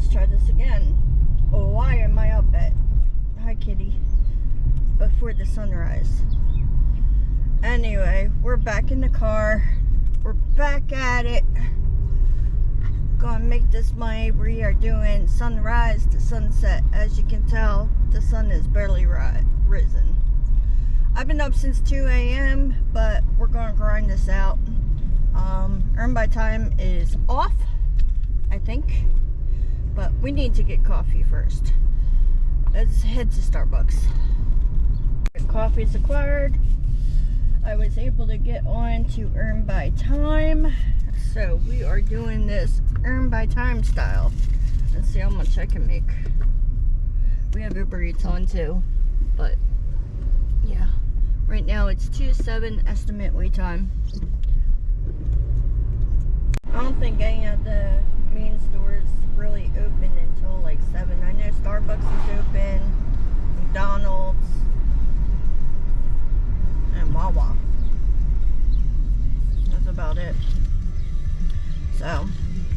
let's try this again. Oh, why am I up at, hi kitty, before the sunrise? Anyway, we're back in the car. We're back at it. Gonna make this my, we are doing sunrise to sunset. As you can tell, the sun is barely risen. I've been up since 2 a.m., but we're gonna grind this out. Earn by time is off, I think, but we need to get coffee first. Let's head to Starbucks. Coffee's acquired. I was able to get on to earn by time, so we are doing this earn by time style. Let's see how much I can make. We have Uber Eats on too, but yeah, right now it's 2:07 estimate wait time. I don't think any of the main stores really open until like 7. I know Starbucks is open, McDonald's, and Wawa. That's about it. So,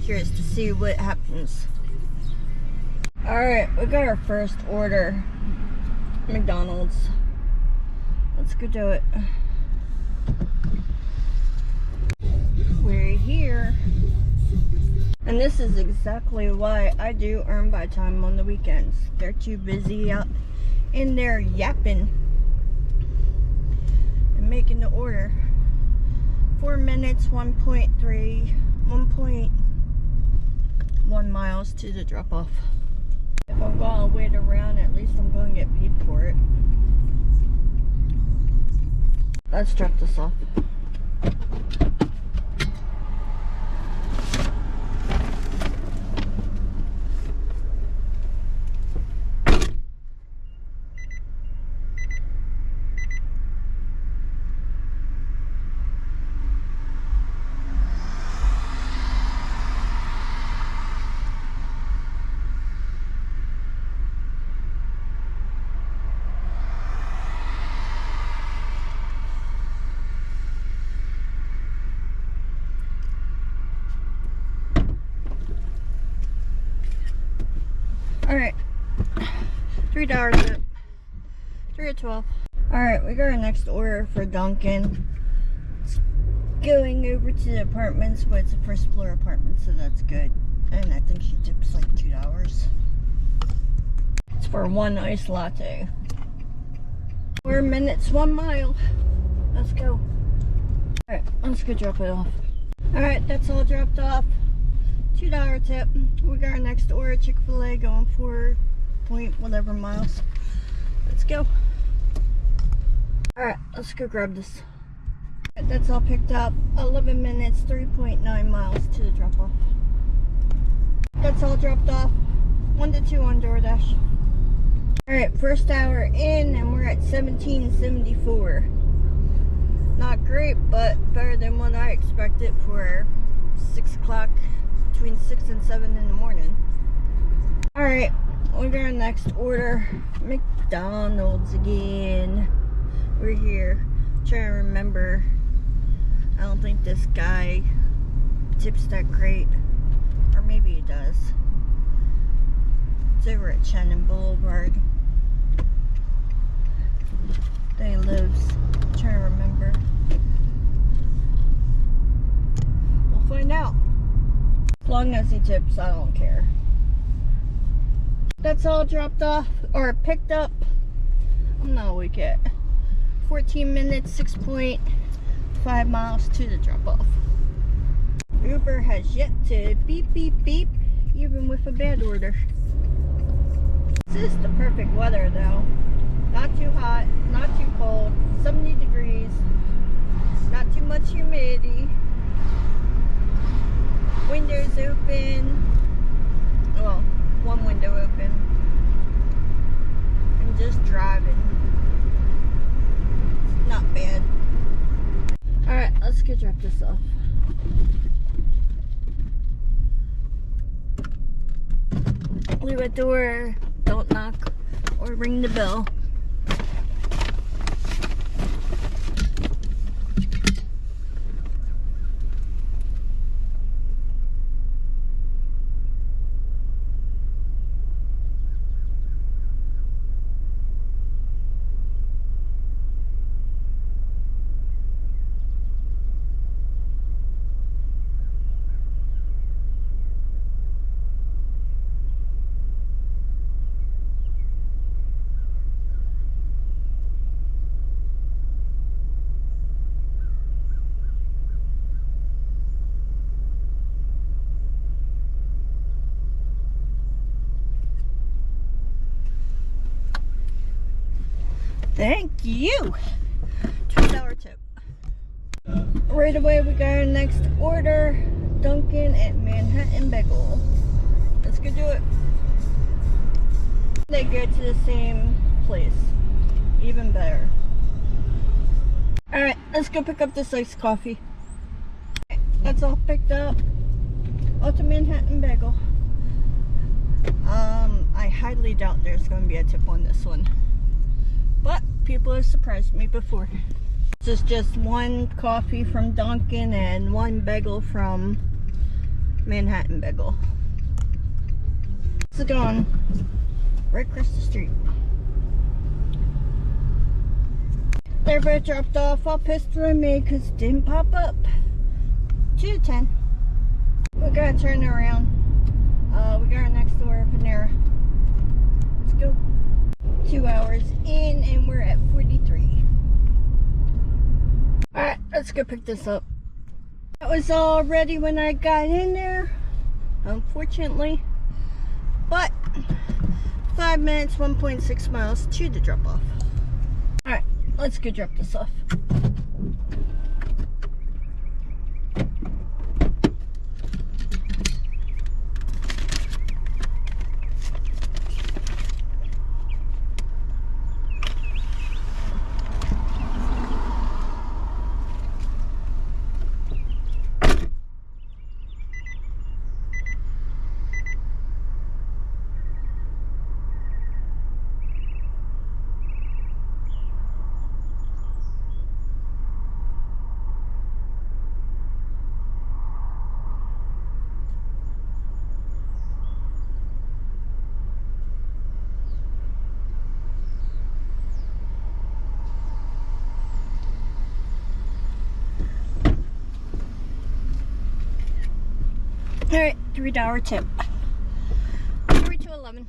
curious to see what happens. Alright, we got our first order. McDonald's. Let's go do it. We're here. And this is exactly why I do earn by time on the weekends. They're too busy out in there yapping and making the order. 4 minutes, 1.1 miles to the drop off. If I'm gonna wait around, at least I'm gonna get paid for it. Let's drop this off. Alright, $3 tip. 3 or 12. Alright, we got our next order for Dunkin'. It's going over to the apartments, but it's a first floor apartment, so that's good. And I think she tips like $2. It's for 1 iced latte. 4 minutes, 1 mile. Let's go. Alright, let's go drop it off. Alright, that's all dropped off. $2 tip. We got our next order, Chick-fil-A, going 4 point whatever miles. Let's go. Alright, let's go grab this. That's all picked up. 11 minutes, 3.9 miles to the drop off. That's all dropped off. 1 to 2 on DoorDash. Alright, first hour in, and we're at 1774. Not great, but better than what I expected for 6 o'clock. Between 6 and 7 in the morning. Alright, we got our next order. McDonald's again. We're here. Trying to remember. I don't think this guy tips that great. Or maybe he does. It's over at Shannon Boulevard. They lives. Trying to remember. We'll find out. As long as he tips, I don't care. That's all dropped off, or picked up. I'm not awake yet. 14 minutes, 6.5 miles to the drop off. Uber has yet to beep, beep, beep, even with a bad order. This is the perfect weather though. Not too hot, not too cold, 70 degrees, not too much humidity. Windows open. Well, one window open. I'm just driving. It's not bad. Alright, let's go drop this off. Leave a door, don't knock or ring the bell. Thank you. $2 tip. Right away, we got our next order. Dunkin' at Manhattan Bagel. Let's go do it. They go to the same place. Even better. Alright, let's go pick up this iced coffee. That's all picked up. Off to Manhattan Bagel. I highly doubt there's going to be a tip on this one. But people have surprised me before. This is just one coffee from Dunkin' and one bagel from Manhattan Bagel. It's gone right across the street. They're both dropped off. All pissed at me because it didn't pop up. 2 to 10. We gotta turn around. We got our next door, Panera. Let's go. 2 hours in and we're at 43. Alright, let's go pick this up. That was all ready when I got in there, unfortunately. But 5 minutes, 1.6 miles to the drop off. Alright, let's go drop this off. Alright, $3 tip. 3 to 11.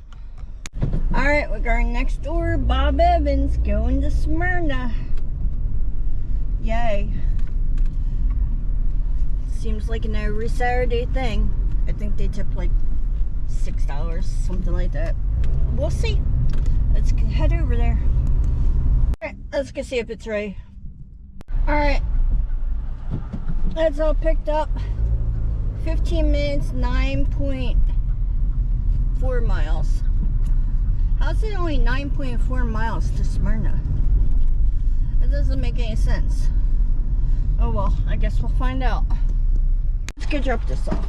Alright, we got our next door, Bob Evans, going to Smyrna. Yay. Seems like an every Saturday thing. I think they tip like $6, something like that. We'll see. Let's head over there. Alright, let's go see if it's right. Alright. That's all picked up. 15 minutes, 9.4 miles. How's it only 9.4 miles to Smyrna? It doesn't make any sense. Oh well, I guess we'll find out. Let's go drop this off.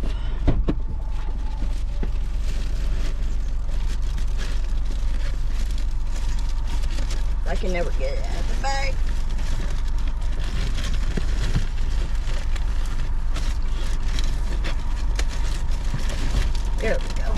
I can never get it out of the bag. There we go.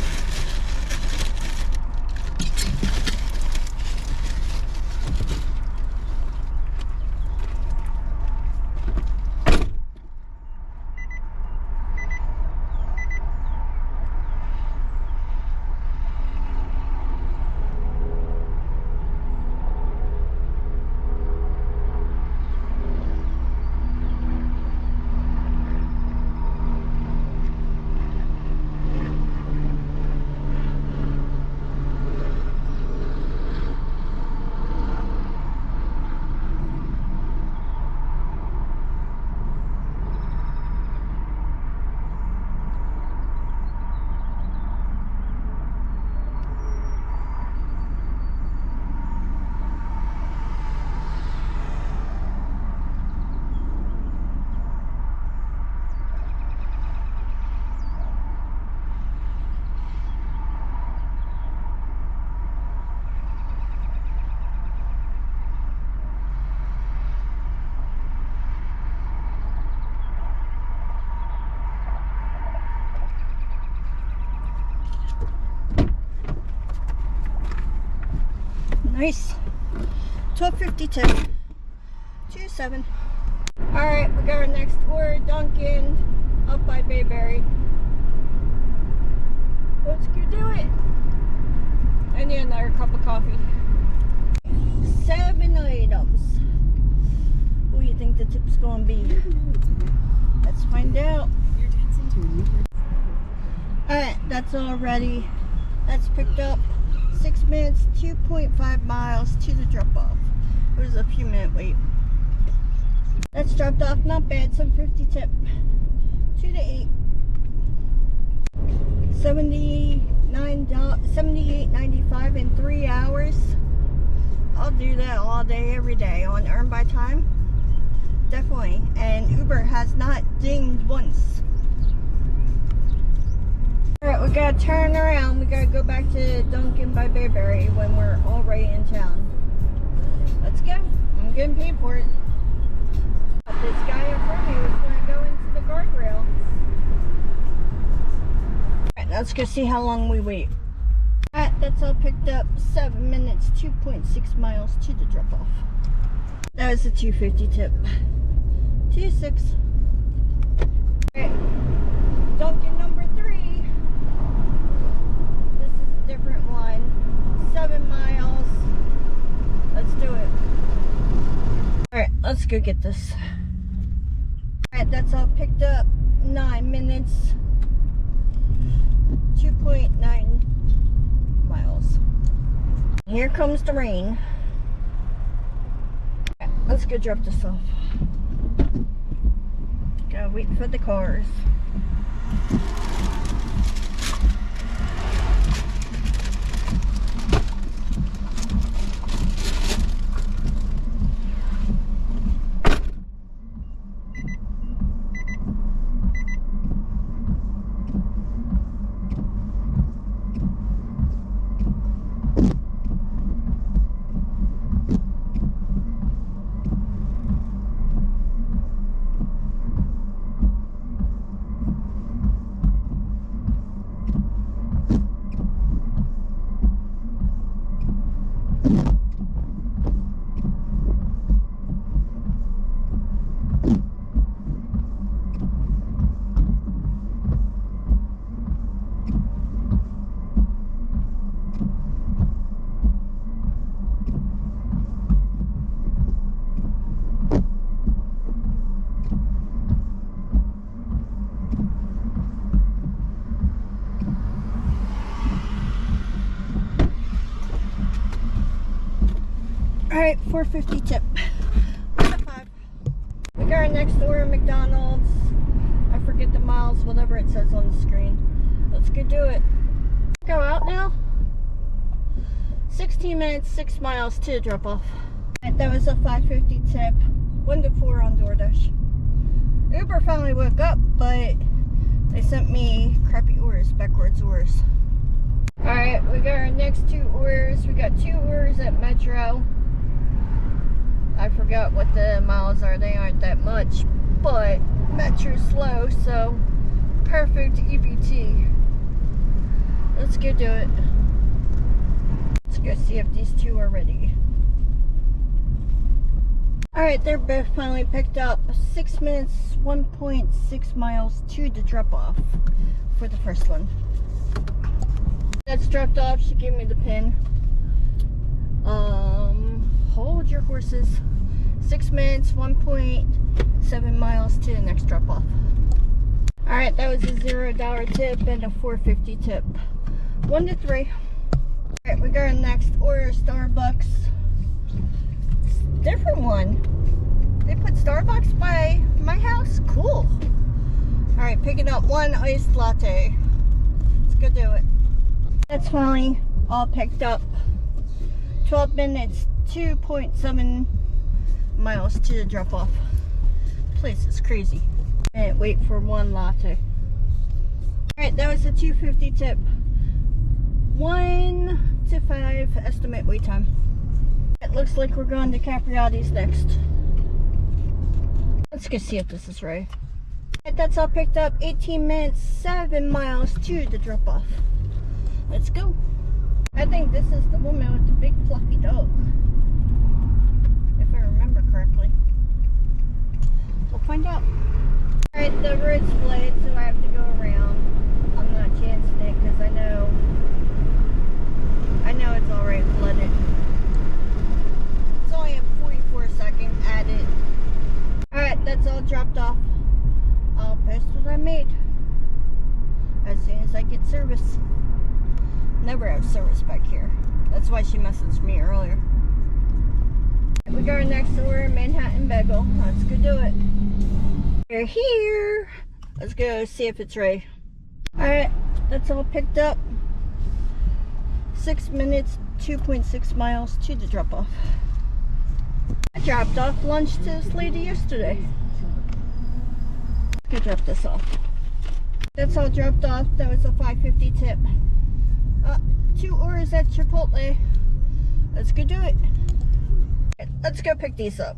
Nice. 12.52. 2-7. Alright, we got our next order, Dunkin', up by Bayberry. Let's go do it. I need another cup of coffee. 7 items. What do you think the tip's gonna be? Let's find out. Alright, that's all ready. That's picked up. 6 minutes, 2.5 miles to the drop off. It was a few minute wait. That's dropped off, not bad. $7.50 tip. 2 to 8. $78.95 in 3 hours. I'll do that all day, every day on Earn by Time. Definitely. And Uber has not dinged once. Alright, we gotta turn around. We gotta go back to Dunkin' by Bayberry when we're already in town. Let's go. I'm getting paid for it. This guy in front of me was going to go into the guardrail. Alright, let's go see how long we wait. Alright, that's all picked up. 7 minutes, 2.6 miles to the drop off. That was a $2.50 tip. 2.6. Alright, Dunkin' number 3. This is a different one. 7 miles. Let's do it. Alright, let's go get this. Alright, that's all picked up. 9 minutes. 2.9 miles. Here comes the rain. Alright, let's go drop this off. Gotta wait for the cars. Alright, $4.50 tip. 1 to 5. We got our next order at McDonald's. I forget the miles, whatever it says on the screen. Let's go do it. Go out now. 16 minutes, 6 miles to the drop off. Alright, that was a $5.50 tip. 1 to 4 on DoorDash. Uber finally woke up, but they sent me crappy orders, backwards orders. Alright, we got our next 2 orders. We got 2 orders at Metro. I forgot what the miles are. They aren't that much, but Metro's slow, so perfect EBT. Let's go do it. Let's go see if these 2 are ready. Alright, they're both finally picked up. 6 minutes, 1.6 miles to the drop off for the first one. That's dropped off. She gave me the pin. Hold your horses. 6 minutes, 1.7 miles to the next drop off. Alright, that was a $0 tip and a $4.50 tip. 1 to 3. Alright, we got our next order, Starbucks. Different one. They put Starbucks by my house? Cool. Alright, picking up 1 iced latte. Let's go do it. That's finally all picked up. 12 minutes, 2.7 miles to the drop off. Place is crazy. And wait for 1 latte. Alright, that was a $2.50 tip. 1 to 5 estimate wait time. It looks like we're going to Capriati's next. Let's go see if this is right. Alright, that's all picked up. 18 minutes, 7 miles to the drop off. Let's go. I think this is the woman with the big fluffy dog, if I remember correctly. We'll find out. Alright, the road split, so I have to go around. I'm not chancing it because I know it's already flooded. It's only a 44-second added. Alright, that's all dropped off. I'll post what I made as soon as I get service. Never have service back here. That's why she messaged me earlier. We got our next order, Manhattan Bagel. Let's go do it. We're here. Let's go see if it's ready. Alright, that's all picked up. 6 minutes, 2.6 miles to the drop off. I dropped off lunch to this lady yesterday. Let's go drop this off. That's all dropped off. That was a $5.50 tip. 2 orders at Chipotle. Let's go do it. Let's go pick these up.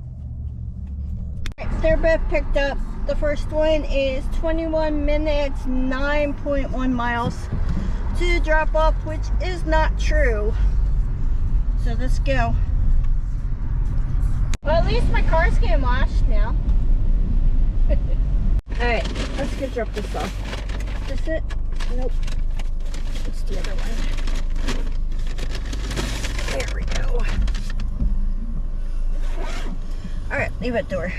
Alright, they're both picked up. The first one is 21 minutes, 9.1 miles to the drop off, which is not true. So let's go. Well, at least my car's getting washed now. Alright, let's go drop this off. Is this it? Nope. It's the other one. There we go. Alright, leave it door.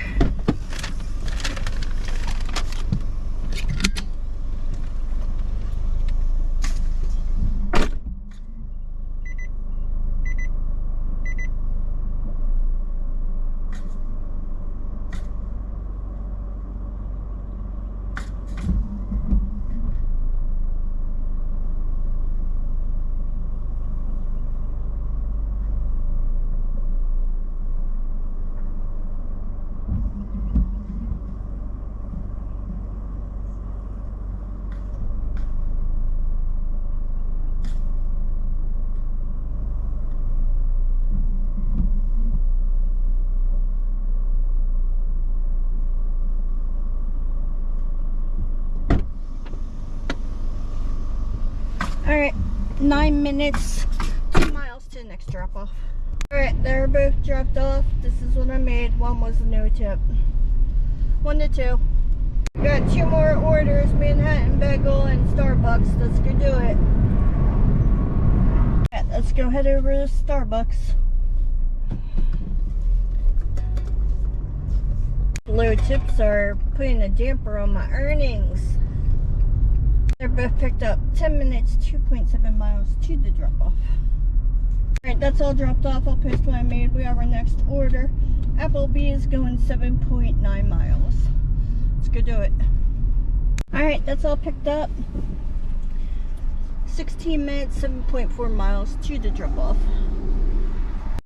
Alright, 9 minutes, 2 miles to the next drop off. Alright, they're both dropped off. This is what I made. One was a no tip. 1 to 2. We got 2 more orders, Manhattan Bagel and Starbucks. Let's go do it. Alright, let's go head over to Starbucks. Low tips are putting a damper on my earnings. They're both picked up. 10 minutes, 2.7 miles to the drop off. Alright, that's all dropped off. I'll post what I made. We have our next order. Applebee is going 7.9 miles. Let's go do it. Alright, that's all picked up. 16 minutes, 7.4 miles to the drop off.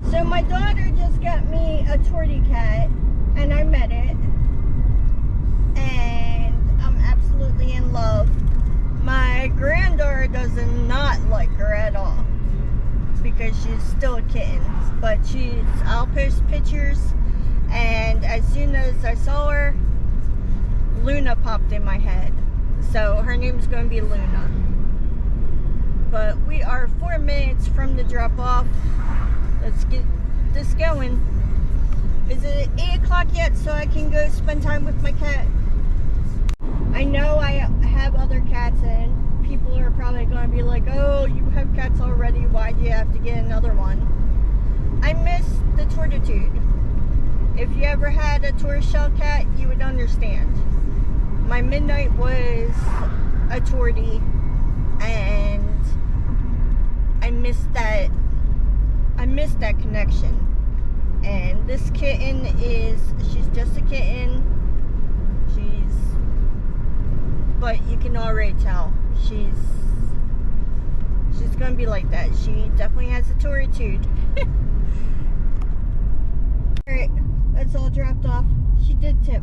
So my daughter just got me a tortie cat, and I met it. And I'm absolutely in love. My granddaughter does not like her at all because she's still a kitten, but I'll post pictures, and as soon as I saw her, Luna popped in my head. So her name's going to be Luna. But we are 4 minutes from the drop off. Let's get this going. Is it 8 o'clock yet so I can go spend time with my cat? I know I have other cats, and people are probably going to be like, oh, you have cats already, why do you have to get another one? I miss the tortitude. If you ever had a tortoiseshell cat, you would understand. My Midnight was a tortie, and I missed that connection. And this kitten she's just a kitten. But you can already tell she's gonna be like that. She definitely has a tortitude. Alright, that's all dropped off. She did tip.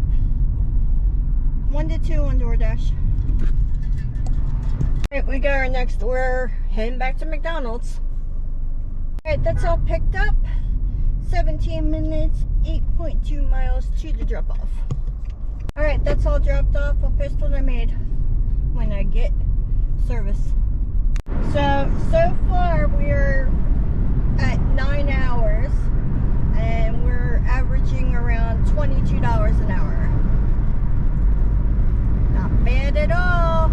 1 to 2 on DoorDash. Alright, we got our next order. Heading back to McDonald's. Alright, that's all picked up. 17 minutes, 8.2 miles to the drop off. Alright, that's all dropped off. I'll post what I made when I get service. So far we're at 9 hours, and we're averaging around $22 an hour. Not bad at all.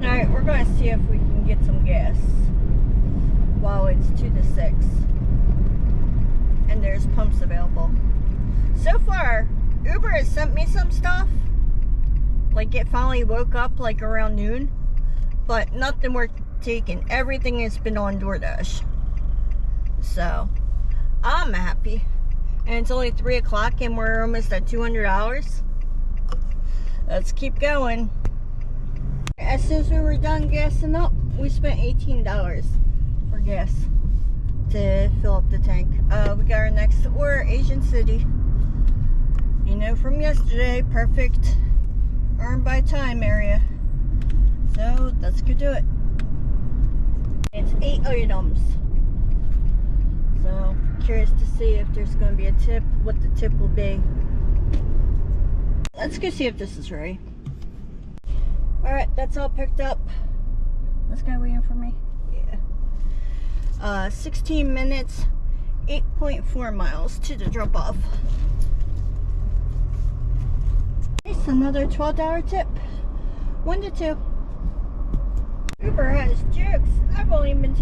Alright, we're going to see if we can get some gas while it's 2 to 6 and there's pumps available. So far, Uber has sent me some stuff. Like, it finally woke up like around noon, but nothing worth taking. Everything has been on DoorDash. So, I'm happy. And it's only 3 o'clock and we're almost at $200. Let's keep going. As soon as we were done gassing up, we spent $18 for gas to fill up the tank. We got our next order, Asian City. You know from yesterday, perfect earn by time area. So let's go do it. It's 8 items. So curious to see if there's going to be a tip, what the tip will be. Let's go see if this is right. Alright, that's all picked up. This guy waiting for me? Yeah. 16 minutes, 8.4 miles to the drop off. It's another $12 tip. 1 to 2. Uber has jokes. I wouldn't even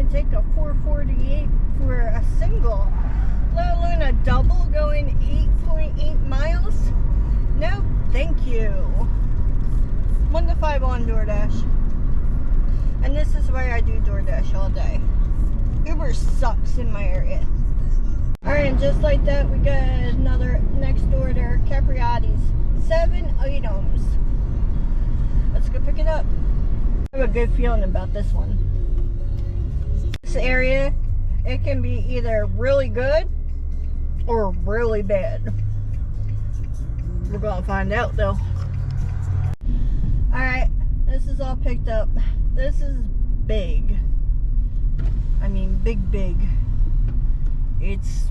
take a 448 for a single, let alone a double going 8.8 miles. No, thank you. 1 to 5 on DoorDash. And this is why I do DoorDash all day. Uber sucks in my area. Alright, and just like that, we got another next order, Capriati's. 7 items. Let's go pick it up. I have a good feeling about this one. This area, it can be either really good or really bad. We're gonna find out though. Alright, this is all picked up. This is big. I mean big. It's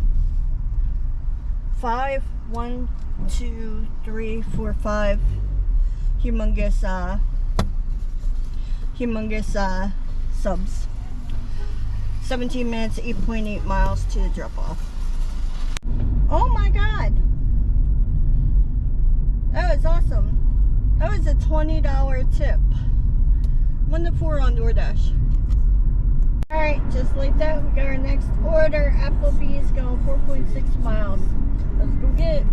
5, 1, 2, 3, 4, 5 humongous subs. 17 minutes, 8.8 miles to the drop off. Oh my god, that was awesome. That was a $20 tip. 1 to 4 on DoorDash. Alright, just like that, we got our next order. Applebee's going 4.6 miles. Let's go get it.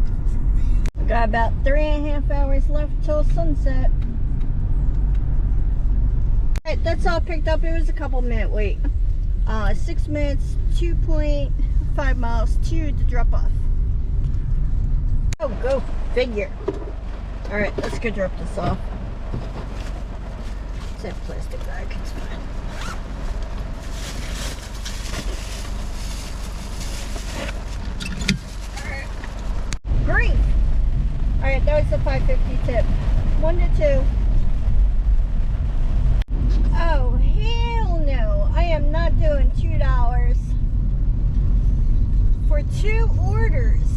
We got about 3.5 hours left till sunset. Alright, that's all picked up. It was a couple minute wait. 6 minutes, 2.5 miles to the drop off. Oh, go figure. Alright, let's go drop this off. It's a plastic bag, it's fine. Alright. Great! Alright, that was a $5.50 tip. 1 to 2. Oh, hell no. I am not doing $2 for 2 orders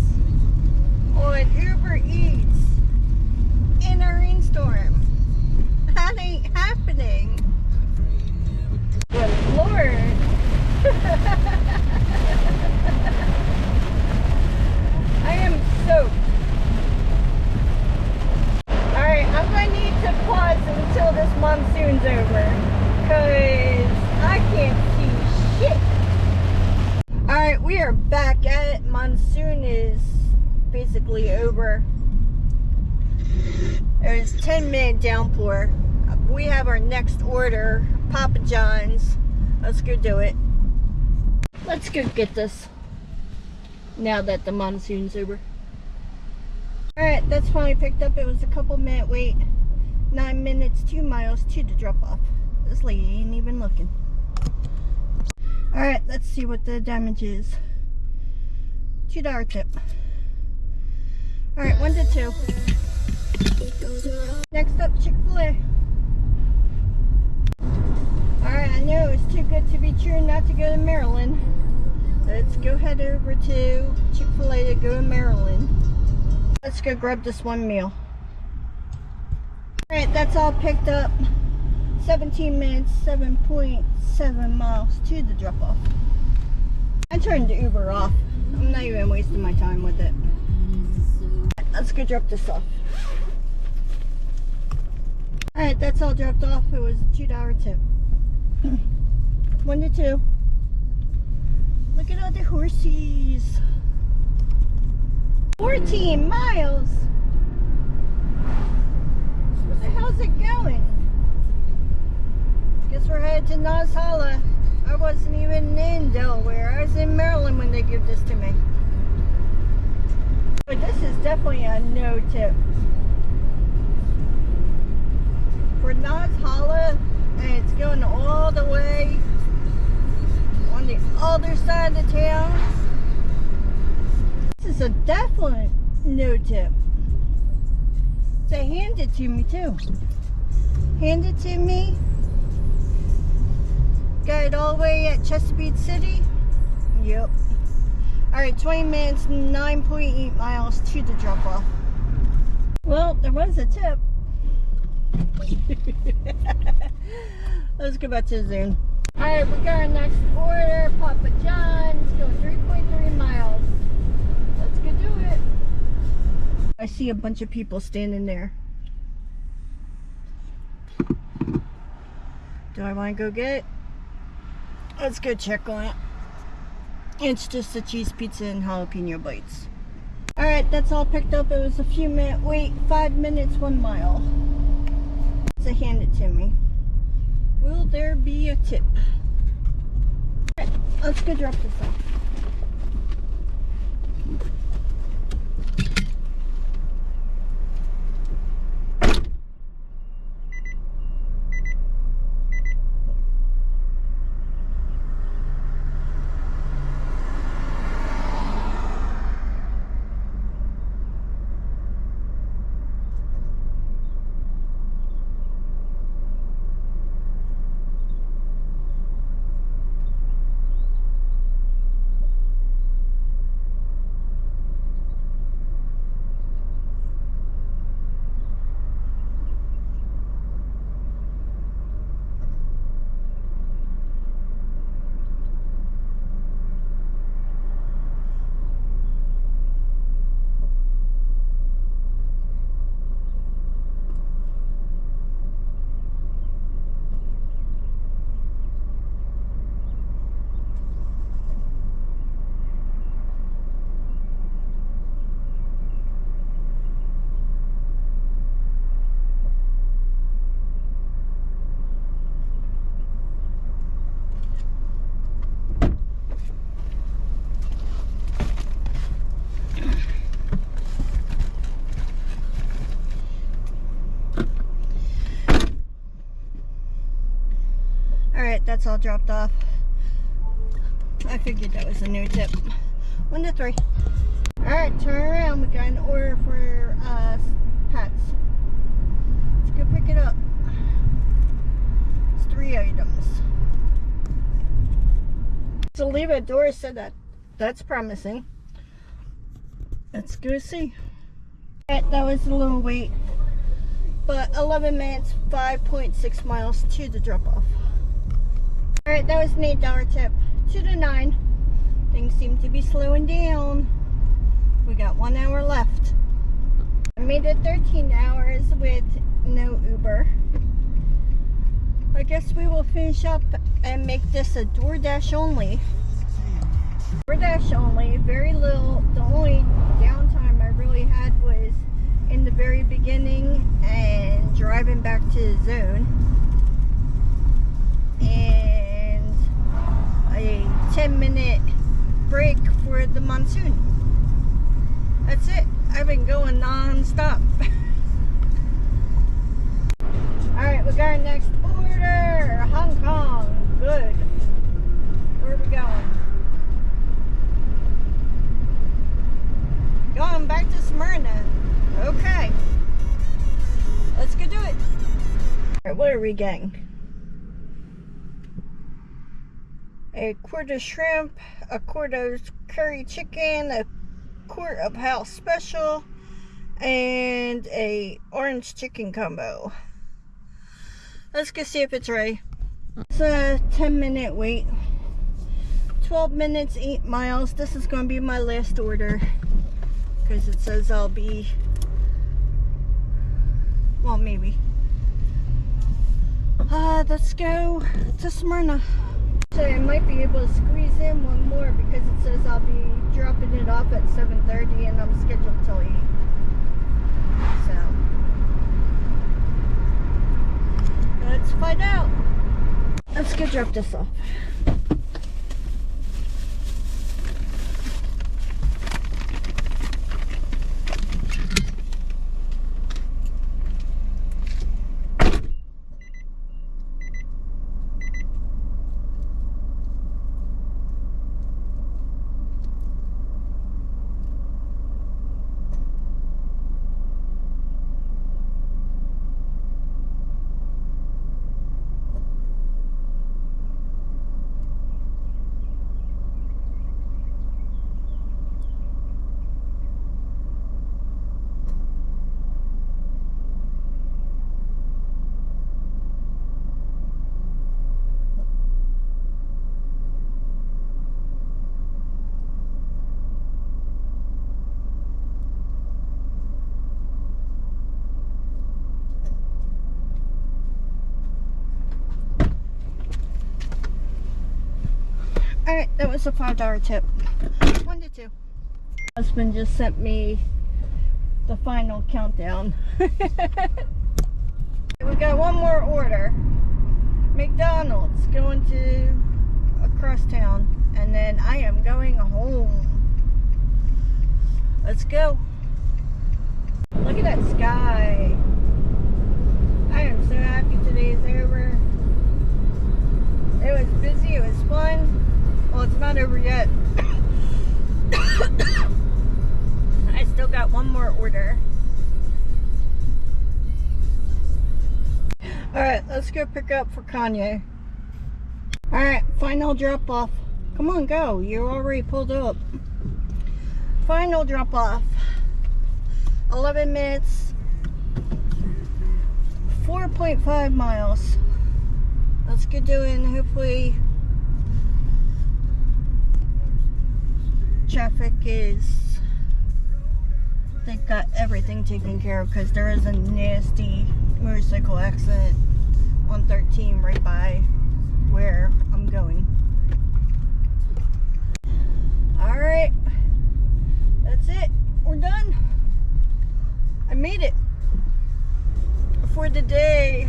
on Uber Eats in a rainstorm. That ain't happening. Good Lord. I am soaked. Alright, I'm going to need to pause until this monsoon's over, because I can't see shit. Alright, we are back at it. Monsoon is basically over. There's 10-minute downpour. We have our next order, Papa John's. Let's go do it. Let's go get this now that the monsoon's over. Alright, that's finally picked up. It was a couple minute wait. 9 minutes, 2 miles to the drop off. This lady ain't even looking. Alright, let's see what the damage is. $2 tip. Alright, 1 to 2. Next up, Chick-fil-A. Alright, I know it's too good to be true not to go to Maryland. Let's go head over to Chick-fil-A to go to Maryland. Let's go grab this one meal. Alright, that's all picked up. 17 minutes, 7.7 miles to the drop off. I turned the Uber off. I'm not even wasting my time with it. Let's go drop this off. Alright, that's all dropped off. It was a $2 tip. 1 to 2. Look at all the horsies. 14 miles. Where the hell's it going? Guess we're headed to Nazhala. I wasn't even in Delaware. I was in Maryland when they gave this to me. But this is definitely a no tip. For Knott's Hollow, and it's going all the way on the other side of the town. This is a definite no tip. They hand it to me too. Hand it to me. Got it all the way at Chesapeake City. Yep. Alright, 20 minutes, 9.8 miles to the drop off. Well, there was a tip. Let's go back to the Zune. Alright, we got our next order. Papa John's going 3.3 miles. Let's go do it. I see a bunch of people standing there. Do I want to go get it? Let's go check on it. It's just a cheese pizza and jalapeno bites. Alright, that's all picked up. It was a few minute wait. 5 minutes, 1 mile. So hand it to me. Will there be a tip? Alright, let's go drop this off. Alright, that's all dropped off. I figured that was a new tip. 1 to 3. Alright, turn around. We got an order for pets. Let's go pick it up. It's 3 items. So leave at door said that's promising. Let's go see. Alright, that was a little wait. But 11 minutes, 5.6 miles to the drop off. Alright, that was an $8 tip. 2 to 9. Things seem to be slowing down. We got 1 hour left. I made it 13 hours with no Uber. I guess we will finish up and make this a DoorDash only. DoorDash only, very little. The only downtime I really had was in the very beginning and driving back to the zone. And a 10-minute break for the monsoon. That's it. I've been going non-stop. Alright, we got our next order. Hong Kong. Good. Where are we going? Going back to Smyrna. Okay. Let's go do it. Alright, what are we getting? A quart of shrimp, a quart of curry chicken, a quart of house special, and a orange chicken combo. Let's go see if it's ready. It's a 10-minute wait. 12 minutes, 8 miles. This is going to be my last order because it says I'll be, well, maybe. Let's go to Smyrna. So I might be able to squeeze in one more because it says I'll be dropping it off at 7:30 and I'm scheduled till 8. So let's find out. Let's go drop this off. Alright, that was a $5 tip. 1 to 2. Husband just sent me the final countdown. We got one more order. McDonald's, going to across town, and then I am going home. Let's go. Look at that sky. I am so happy today is over. It was busy, it was fun. Well, it's not over yet. I still got one more order. Alright, let's go pick up for Kanye. Alright, final drop off. Come on, go. You already pulled up. Final drop off. 11 minutes. 4.5 miles. Let's get doing. Hopefully traffic is, they've got everything taken care of, because there is a nasty motorcycle accident on 13 right by where I'm going. Alright, that's it. We're done. I made it for the day.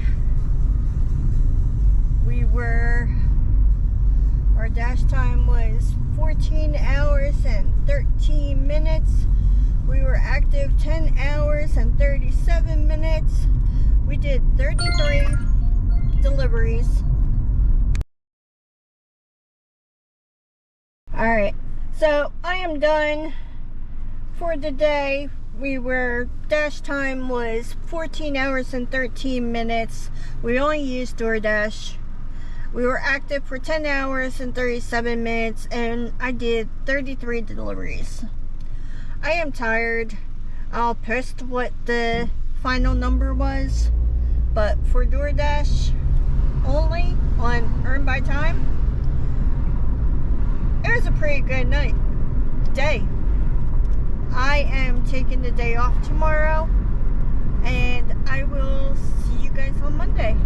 Our dash time was 14 hours and 13 minutes. We were active 10 hours and 37 minutes. We did 33 deliveries. Alright, so I am done for the day. Dash time was 14 hours and 13 minutes. We only used DoorDash. We were active for 10 hours and 37 minutes, and I did 33 deliveries. I am tired. I'll post what the final number was, but for DoorDash only on Earn by Time, it was a pretty good day. I am taking the day off tomorrow, and I will see you guys on Monday.